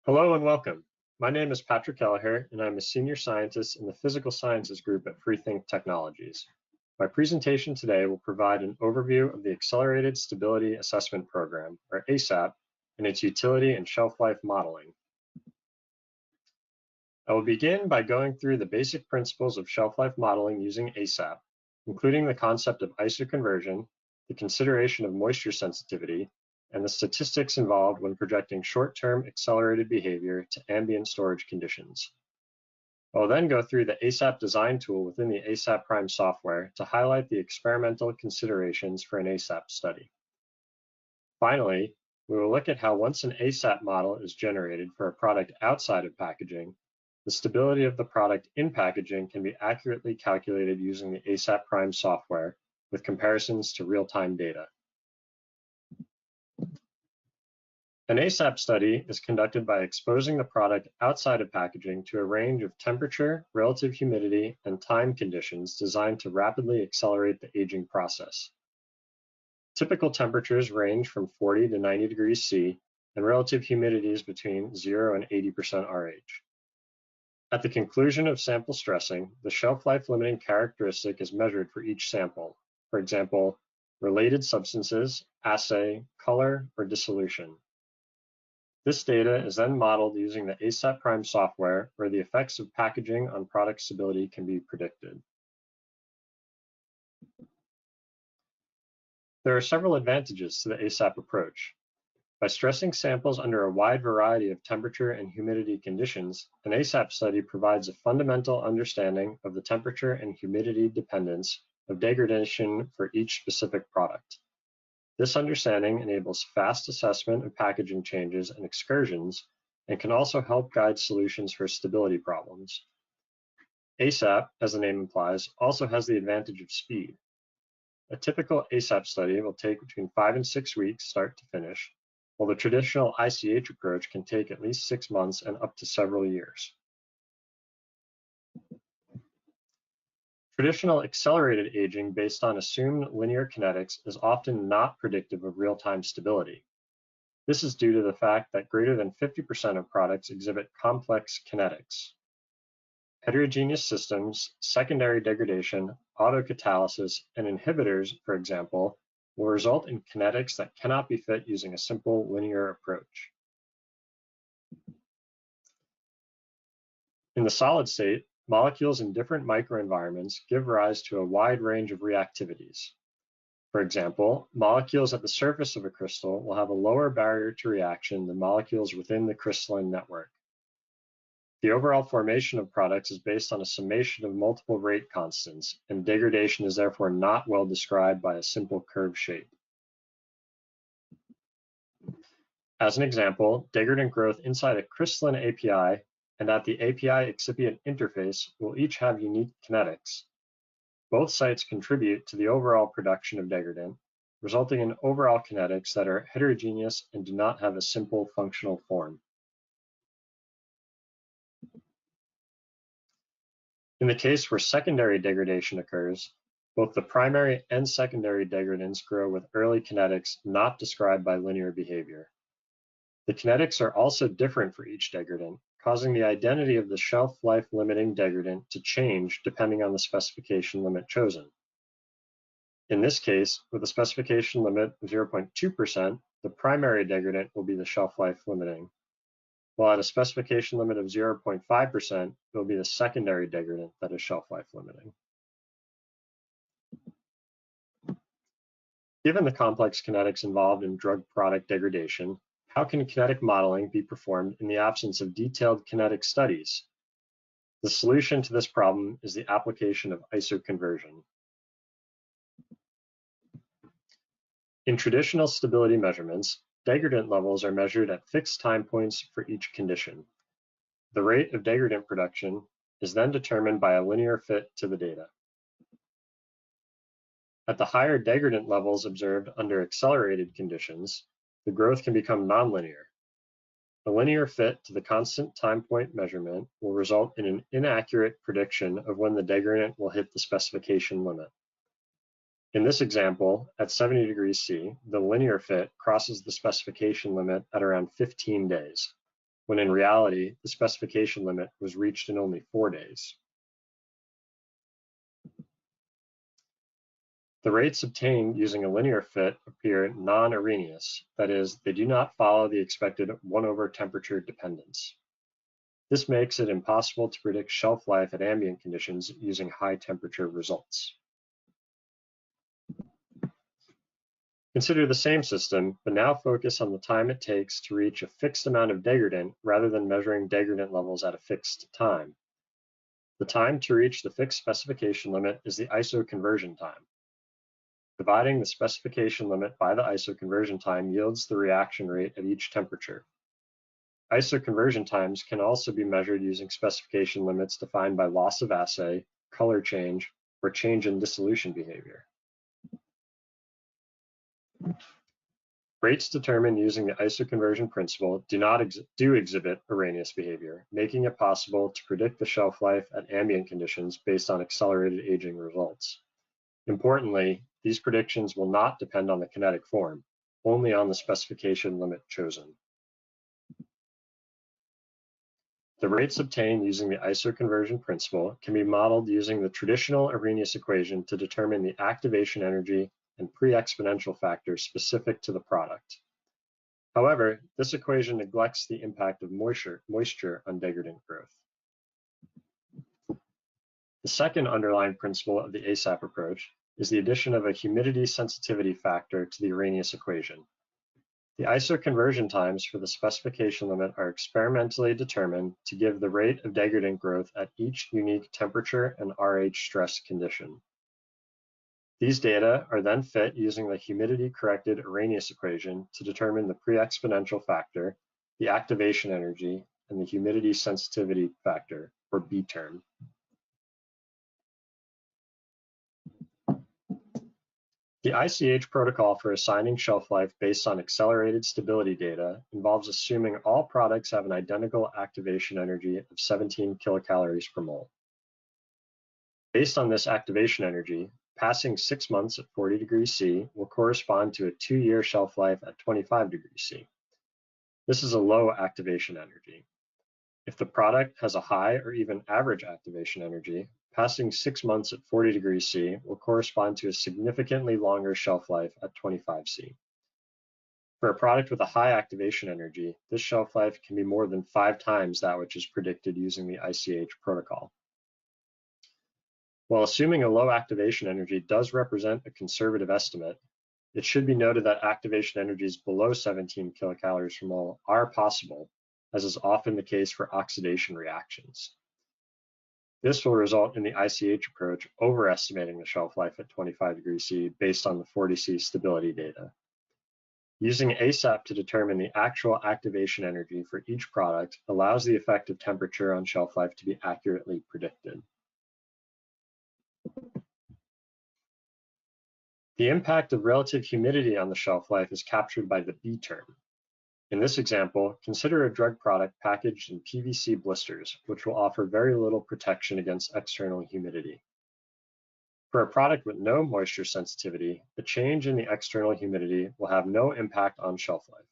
Hello and welcome. My name is Patrick Kelleher, and I'm a senior scientist in the Physical Sciences group at FreeThink Technologies. My presentation today will provide an overview of the Accelerated Stability Assessment Program, or ASAP, and its utility in shelf life modeling. I will begin by going through the basic principles of shelf life modeling using ASAP, including the concept of isoconversion, the consideration of moisture sensitivity, and the statistics involved when projecting short-term accelerated behavior to ambient storage conditions. I will then go through the ASAP design tool within the ASAP Prime software to highlight the experimental considerations for an ASAP study. Finally, we will look at how once an ASAP model is generated for a product outside of packaging, the stability of the product in packaging can be accurately calculated using the ASAP Prime software with comparisons to real-time data. An ASAP study is conducted by exposing the product outside of packaging to a range of temperature, relative humidity, and time conditions designed to rapidly accelerate the aging process. Typical temperatures range from 40 to 90 degrees C, and relative humidity is between 0 and 80% RH. At the conclusion of sample stressing, the shelf life limiting characteristic is measured for each sample, for example, related substances, assay, color, or dissolution. This data is then modeled using the ASAP Prime software, where the effects of packaging on product stability can be predicted. There are several advantages to the ASAP approach. By stressing samples under a wide variety of temperature and humidity conditions, an ASAP study provides a fundamental understanding of the temperature and humidity dependence of degradation for each specific product. This understanding enables fast assessment of packaging changes and excursions, and can also help guide solutions for stability problems. ASAP, as the name implies, also has the advantage of speed. A typical ASAP study will take between 5 and 6 weeks start to finish, while the traditional ICH approach can take at least 6 months and up to several years. Traditional accelerated aging based on assumed linear kinetics is often not predictive of real-time stability. This is due to the fact that greater than 50% of products exhibit complex kinetics. Heterogeneous systems, secondary degradation, autocatalysis, and inhibitors, for example, will result in kinetics that cannot be fit using a simple linear approach. In the solid state, molecules in different microenvironments give rise to a wide range of reactivities. For example, molecules at the surface of a crystal will have a lower barrier to reaction than molecules within the crystalline network. The overall formation of products is based on a summation of multiple rate constants, and degradation is therefore not well described by a simple curve shape. As an example, degradant growth inside a crystalline API and at the API excipient interface will each have unique kinetics. Both sites contribute to the overall production of degradant, resulting in overall kinetics that are heterogeneous and do not have a simple functional form. In the case where secondary degradation occurs, both the primary and secondary degradants grow with early kinetics not described by linear behavior. The kinetics are also different for each degradant, causing the identity of the shelf life limiting degradant to change depending on the specification limit chosen. In this case, with a specification limit of 0.2%, the primary degradant will be the shelf life limiting, while at a specification limit of 0.5%, it will be the secondary degradant that is shelf life limiting. Given the complex kinetics involved in drug product degradation, how can kinetic modeling be performed in the absence of detailed kinetic studies? The solution to this problem is the application of isoconversion. In traditional stability measurements, degradant levels are measured at fixed time points for each condition. The rate of degradant production is then determined by a linear fit to the data. At the higher degradant levels observed under accelerated conditions, the growth can become nonlinear. A linear fit to the constant time point measurement will result in an inaccurate prediction of when the degradant will hit the specification limit. In this example, at 70 degrees C, the linear fit crosses the specification limit at around 15 days. when in reality, the specification limit was reached in only 4 days. The rates obtained using a linear fit appear non-Arrhenius, that is, they do not follow the expected 1 over temperature dependence. This makes it impossible to predict shelf life at ambient conditions using high temperature results. Consider the same system, but now focus on the time it takes to reach a fixed amount of degradant rather than measuring degradant levels at a fixed time. The time to reach the fixed specification limit is the isoconversion time. Dividing the specification limit by the isoconversion time yields the reaction rate at each temperature. Isoconversion times can also be measured using specification limits defined by loss of assay, color change, or change in dissolution behavior. Rates determined using the isoconversion principle do exhibit Arrhenius behavior, making it possible to predict the shelf life at ambient conditions based on accelerated aging results. Importantly, these predictions will not depend on the kinetic form, only on the specification limit chosen. The rates obtained using the isoconversion principle can be modeled using the traditional Arrhenius equation to determine the activation energy and pre-exponential factors specific to the product. However, this equation neglects the impact of moisture on degradant growth. The second underlying principle of the ASAP approach is the addition of a humidity sensitivity factor to the Arrhenius equation. The isoconversion times for the specification limit are experimentally determined to give the rate of degradant growth at each unique temperature and RH stress condition. These data are then fit using the humidity-corrected Arrhenius equation to determine the pre-exponential factor, the activation energy, and the humidity sensitivity factor, or B term. The ICH protocol for assigning shelf life based on accelerated stability data involves assuming all products have an identical activation energy of 17 kilocalories per mole. Based on this activation energy, passing 6 months at 40 degrees C will correspond to a 2-year shelf life at 25 degrees C. This is a low activation energy. If the product has a high or even average activation energy, passing 6 months at 40 degrees C will correspond to a significantly longer shelf life at 25 C. For a product with a high activation energy, this shelf life can be more than 5 times that which is predicted using the ICH protocol. While assuming a low activation energy does represent a conservative estimate, it should be noted that activation energies below 17 kilocalories per mole are possible, as is often the case for oxidation reactions. This will result in the ICH approach overestimating the shelf life at 25 degrees C based on the 40 C stability data. Using ASAP to determine the actual activation energy for each product allows the effective temperature on shelf life to be accurately predicted. The impact of relative humidity on the shelf life is captured by the B term. In this example, consider a drug product packaged in PVC blisters, which will offer very little protection against external humidity. For a product with no moisture sensitivity, the change in the external humidity will have no impact on shelf life.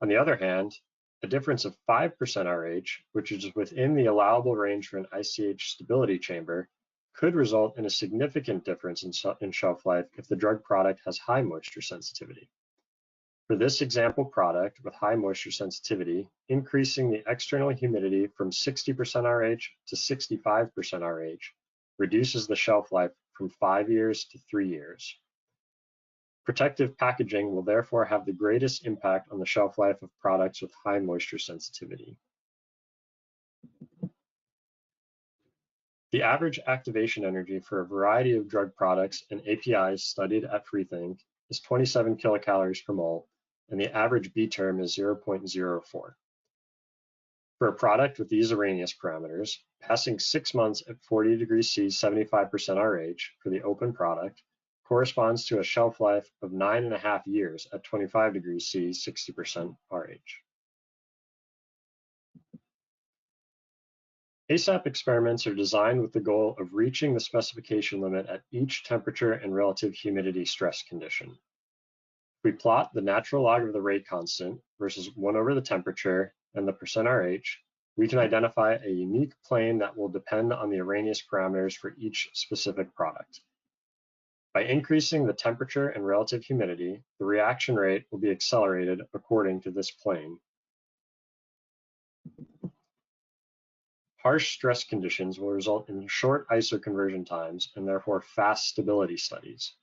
On the other hand, a difference of 5% RH, which is within the allowable range for an ICH stability chamber, could result in a significant difference in shelf life if the drug product has high moisture sensitivity. For this example product with high moisture sensitivity, increasing the external humidity from 60% RH to 65% RH reduces the shelf life from 5 years to 3 years. Protective packaging will therefore have the greatest impact on the shelf life of products with high moisture sensitivity. The average activation energy for a variety of drug products and APIs studied at FreeThink is 27 kilocalories per mole, and the average B term is 0.04. For a product with these Arrhenius parameters, passing 6 months at 40 degrees C 75% RH for the open product corresponds to a shelf life of 9.5 years at 25 degrees C 60% RH. ASAP experiments are designed with the goal of reaching the specification limit at each temperature and relative humidity stress condition. We plot the natural log of the rate constant versus 1 over the temperature and the %RH, we can identify a unique plane that will depend on the Arrhenius parameters for each specific product. By increasing the temperature and relative humidity, the reaction rate will be accelerated according to this plane. Harsh stress conditions will result in short isoconversion times and therefore fast stability studies.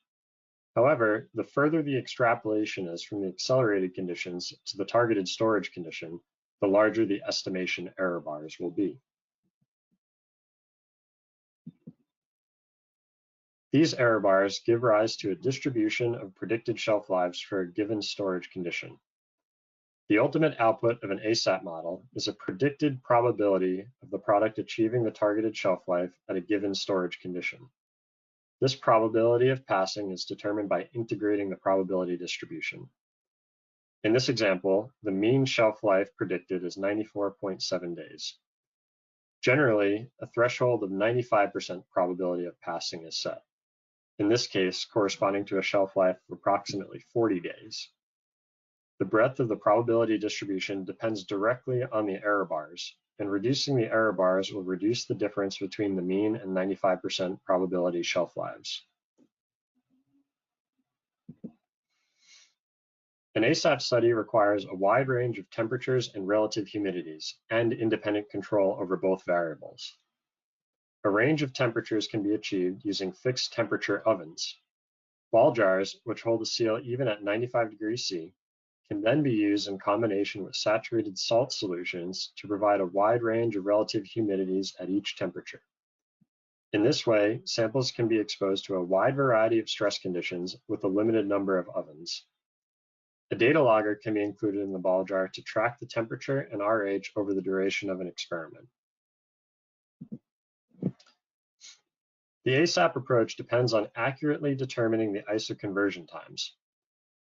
However, the further the extrapolation is from the accelerated conditions to the targeted storage condition, the larger the estimation error bars will be. These error bars give rise to a distribution of predicted shelf lives for a given storage condition. The ultimate output of an ASAP model is a predicted probability of the product achieving the targeted shelf life at a given storage condition. This probability of passing is determined by integrating the probability distribution. In this example, the mean shelf life predicted is 94.7 days. Generally, a threshold of 95% probability of passing is set, in this case corresponding to a shelf life of approximately 40 days. The breadth of the probability distribution depends directly on the error bars, and reducing the error bars will reduce the difference between the mean and 95% probability shelf lives. An ASAP study requires a wide range of temperatures and relative humidities, and independent control over both variables. A range of temperatures can be achieved using fixed temperature ovens. Ball jars, which hold a seal even at 95 degrees C, can then be used in combination with saturated salt solutions to provide a wide range of relative humidities at each temperature. In this way, samples can be exposed to a wide variety of stress conditions with a limited number of ovens. A data logger can be included in the ball jar to track the temperature and RH over the duration of an experiment. The ASAP approach depends on accurately determining the isoconversion times.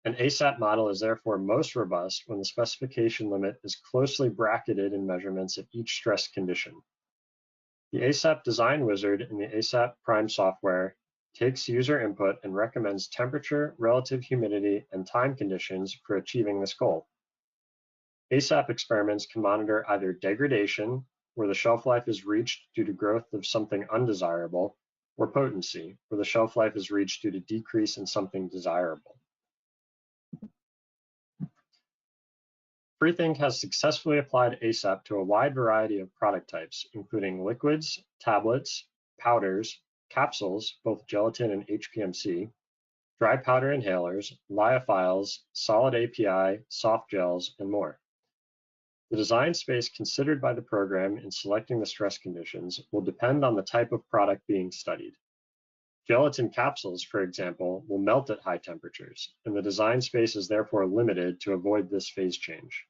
An ASAP model is therefore most robust when the specification limit is closely bracketed in measurements at each stress condition. The ASAP design wizard in the ASAP Prime software takes user input and recommends temperature, relative humidity, and time conditions for achieving this goal. ASAP experiments can monitor either degradation, where the shelf life is reached due to growth of something undesirable, or potency, where the shelf life is reached due to decrease in something desirable. FreeThink has successfully applied ASAP to a wide variety of product types, including liquids, tablets, powders, capsules, both gelatin and HPMC, dry powder inhalers, lyophiles, solid API, soft gels, and more. The design space considered by the program in selecting the stress conditions will depend on the type of product being studied. Gelatin capsules, for example, will melt at high temperatures, and the design space is therefore limited to avoid this phase change.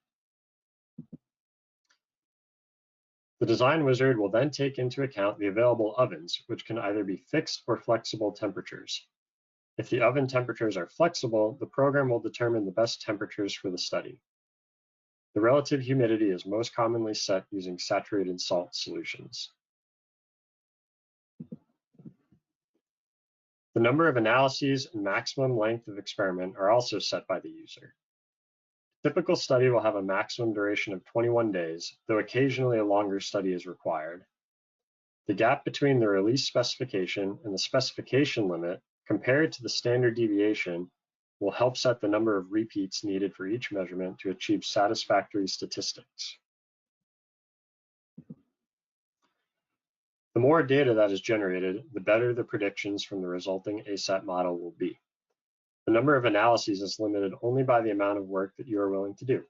The design wizard will then take into account the available ovens, which can either be fixed or flexible temperatures. If the oven temperatures are flexible, the program will determine the best temperatures for the study. The relative humidity is most commonly set using saturated salt solutions. The number of analyses and maximum length of experiment are also set by the user. A typical study will have a maximum duration of 21 days, though occasionally a longer study is required. The gap between the release specification and the specification limit, compared to the standard deviation, will help set the number of repeats needed for each measurement to achieve satisfactory statistics. The more data that is generated, the better the predictions from the resulting ASAP model will be. The number of analyses is limited only by the amount of work that you are willing to do.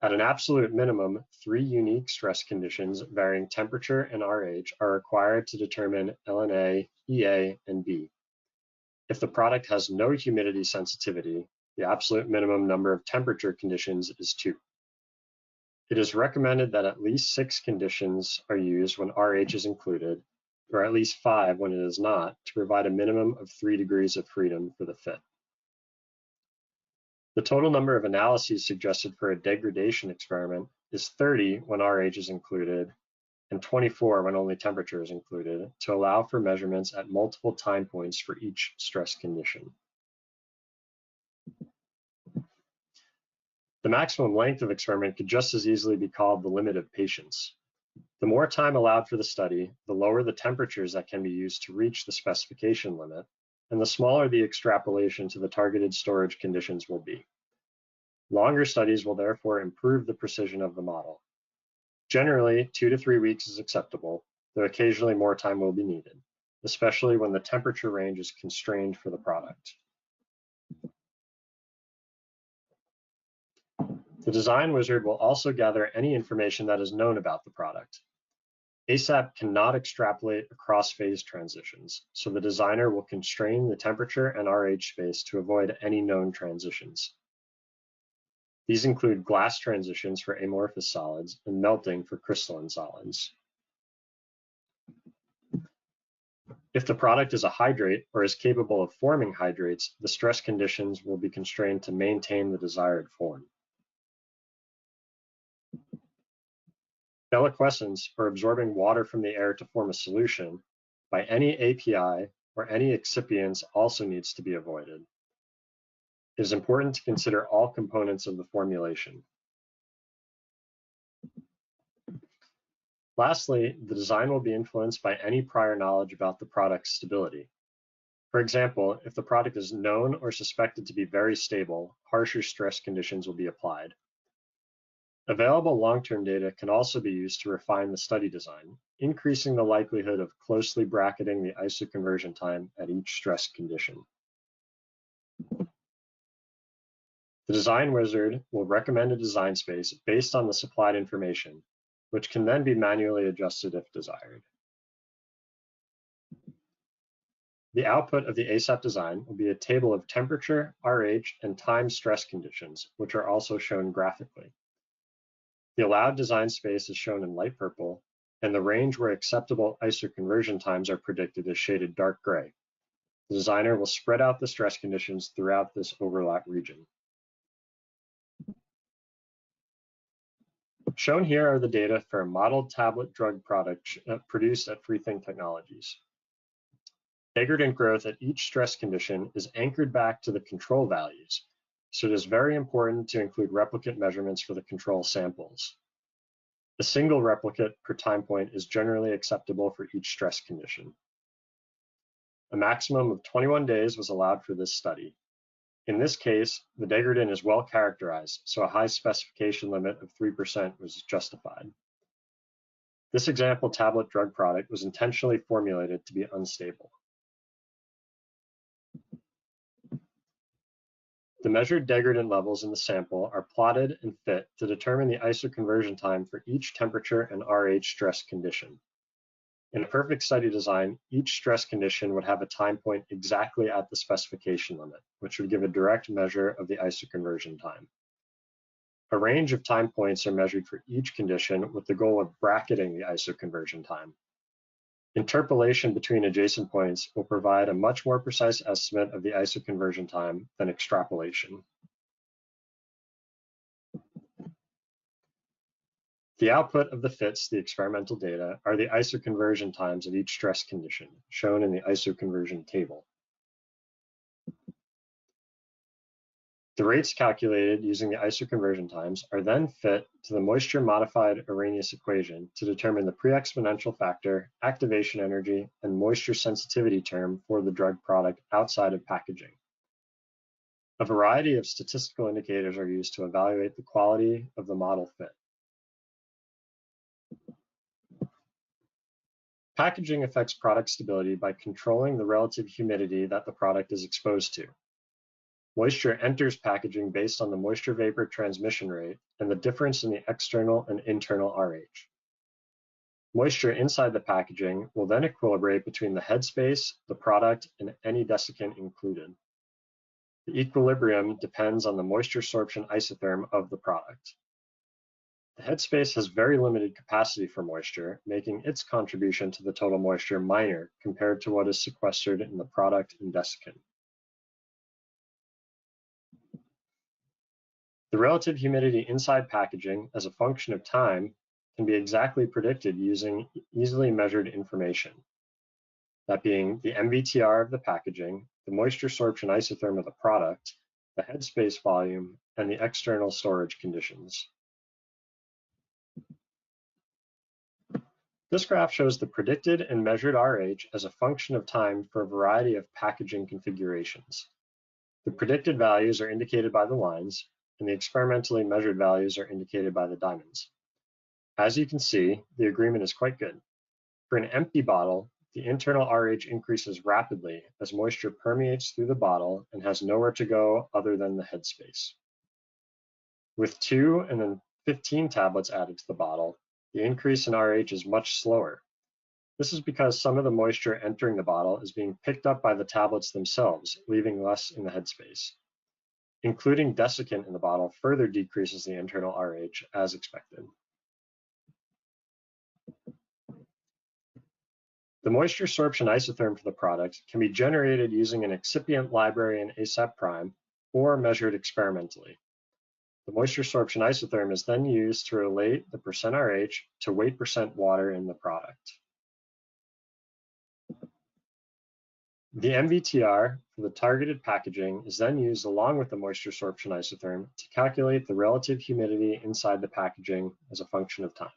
At an absolute minimum, 3 unique stress conditions varying temperature and RH are required to determine LNA, EA, and B. If the product has no humidity sensitivity, the absolute minimum number of temperature conditions is 2. It is recommended that at least 6 conditions are used when RH is included, or at least 5 when it is not, to provide a minimum of 3 degrees of freedom for the fit. The total number of analyses suggested for a degradation experiment is 30 when RH is included, and 24 when only temperature is included, to allow for measurements at multiple time points for each stress condition. The maximum length of experiment could just as easily be called the limit of patience. The more time allowed for the study, the lower the temperatures that can be used to reach the specification limit, and the smaller the extrapolation to the targeted storage conditions will be. Longer studies will therefore improve the precision of the model. Generally, 2 to 3 weeks is acceptable, though occasionally more time will be needed, especially when the temperature range is constrained for the product. The design wizard will also gather any information that is known about the product. ASAP cannot extrapolate across phase transitions, so the designer will constrain the temperature and RH space to avoid any known transitions. These include glass transitions for amorphous solids and melting for crystalline solids. If the product is a hydrate or is capable of forming hydrates, the stress conditions will be constrained to maintain the desired form. Deliquescence, or absorbing water from the air to form a solution, by any API or any excipients also needs to be avoided. It is important to consider all components of the formulation. Lastly, the design will be influenced by any prior knowledge about the product's stability. For example, if the product is known or suspected to be very stable, harsher stress conditions will be applied. Available long-term data can also be used to refine the study design, increasing the likelihood of closely bracketing the isoconversion time at each stress condition. The design wizard will recommend a design space based on the supplied information, which can then be manually adjusted if desired. The output of the ASAP design will be a table of temperature, RH, and time stress conditions, which are also shown graphically. The allowed design space is shown in light purple, and the range where acceptable isoconversion times are predicted is shaded dark gray. The designer will spread out the stress conditions throughout this overlap region. Shown here are the data for a modeled tablet drug product produced at FreeThink Technologies. Degradant growth at each stress condition is anchored back to the control values, so it is very important to include replicate measurements for the control samples. A single replicate per time point is generally acceptable for each stress condition. A maximum of 21 days was allowed for this study. In this case, the degradant is well characterized, so a high specification limit of 3% was justified. This example tablet drug product was intentionally formulated to be unstable. The measured degradant levels in the sample are plotted and fit to determine the isoconversion time for each temperature and RH stress condition. In a perfect study design, each stress condition would have a time point exactly at the specification limit, which would give a direct measure of the isoconversion time. A range of time points are measured for each condition with the goal of bracketing the isoconversion time. Interpolation between adjacent points will provide a much more precise estimate of the isoconversion time than extrapolation. The output of the fits, the experimental data, are the isoconversion times of each stress condition, shown in the isoconversion table. The rates calculated using the isoconversion times are then fit to the moisture-modified Arrhenius equation to determine the pre-exponential factor, activation energy, and moisture sensitivity term for the drug product outside of packaging. A variety of statistical indicators are used to evaluate the quality of the model fit. Packaging affects product stability by controlling the relative humidity that the product is exposed to. Moisture enters packaging based on the moisture vapor transmission rate and the difference in the external and internal RH. Moisture inside the packaging will then equilibrate between the headspace, the product, and any desiccant included. The equilibrium depends on the moisture sorption isotherm of the product. The headspace has very limited capacity for moisture, making its contribution to the total moisture minor compared to what is sequestered in the product and desiccant. The relative humidity inside packaging as a function of time can be exactly predicted using easily measured information, that being the MVTR of the packaging, the moisture sorption isotherm of the product, the headspace volume, and the external storage conditions. This graph shows the predicted and measured RH as a function of time for a variety of packaging configurations. The predicted values are indicated by the lines, and the experimentally measured values are indicated by the diamonds. As you can see, the agreement is quite good. For an empty bottle, the internal RH increases rapidly as moisture permeates through the bottle and has nowhere to go other than the headspace. With 2 and then 15 tablets added to the bottle, the increase in RH is much slower. This is because some of the moisture entering the bottle is being picked up by the tablets themselves, leaving less in the headspace. Including desiccant in the bottle further decreases the internal RH as expected. The moisture sorption isotherm for the product can be generated using an excipient library in ASAP Prime or measured experimentally. The moisture sorption isotherm is then used to relate the percent RH to weight percent water in the product. The MVTR for the targeted packaging is then used along with the moisture sorption isotherm to calculate the relative humidity inside the packaging as a function of time.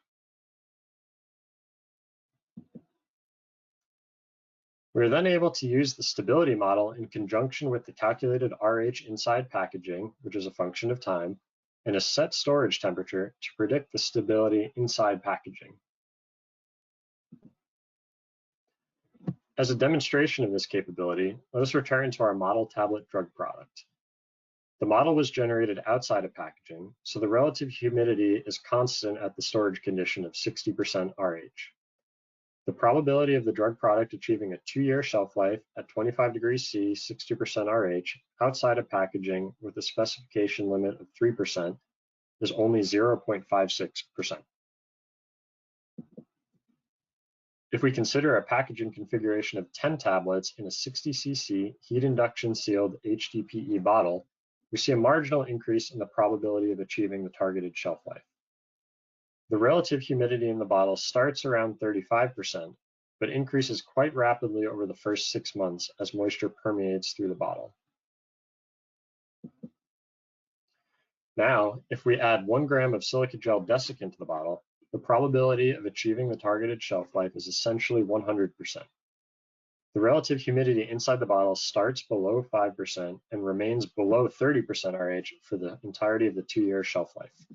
We are then able to use the stability model in conjunction with the calculated RH inside packaging, which is a function of time, and a set storage temperature to predict the stability inside packaging. As a demonstration of this capability, let us return to our model tablet drug product. The model was generated outside of packaging, so the relative humidity is constant at the storage condition of 60% RH. The probability of the drug product achieving a 2-year shelf life at 25 degrees C, 60% RH, outside of packaging with a specification limit of 3% is only 0.56%. If we consider a packaging configuration of 10 tablets in a 60 cc heat induction sealed HDPE bottle, we see a marginal increase in the probability of achieving the targeted shelf life. The relative humidity in the bottle starts around 35%, but increases quite rapidly over the first 6 months as moisture permeates through the bottle. Now, if we add 1 gram of silica gel desiccant to the bottle, the probability of achieving the targeted shelf life is essentially 100%. The relative humidity inside the bottle starts below 5% and remains below 30% RH for the entirety of the 2-year shelf life.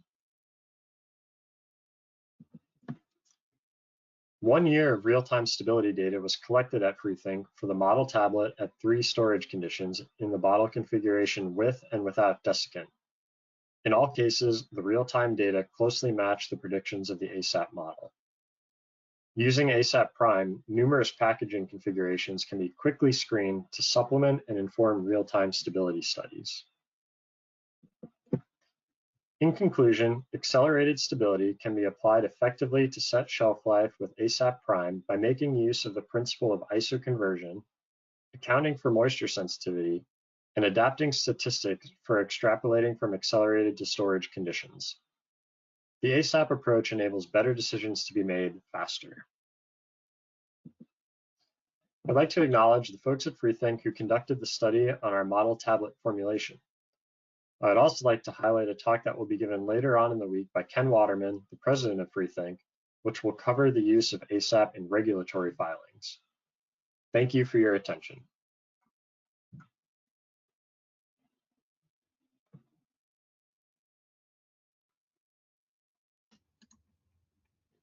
1 year of real-time stability data was collected at FreeThink for the model tablet at 3 storage conditions in the bottle configuration with and without desiccant. In all cases, the real-time data closely matched the predictions of the ASAP model. Using ASAP Prime, numerous packaging configurations can be quickly screened to supplement and inform real-time stability studies. In conclusion, accelerated stability can be applied effectively to set shelf life with ASAP Prime by making use of the principle of isoconversion, accounting for moisture sensitivity, and adapting statistics for extrapolating from accelerated to storage conditions. The ASAP approach enables better decisions to be made faster. I'd like to acknowledge the folks at FreeThink who conducted the study on our model tablet formulation. I'd also like to highlight a talk that will be given later on in the week by Ken Waterman, the president of FreeThink, which will cover the use of ASAP in regulatory filings. Thank you for your attention.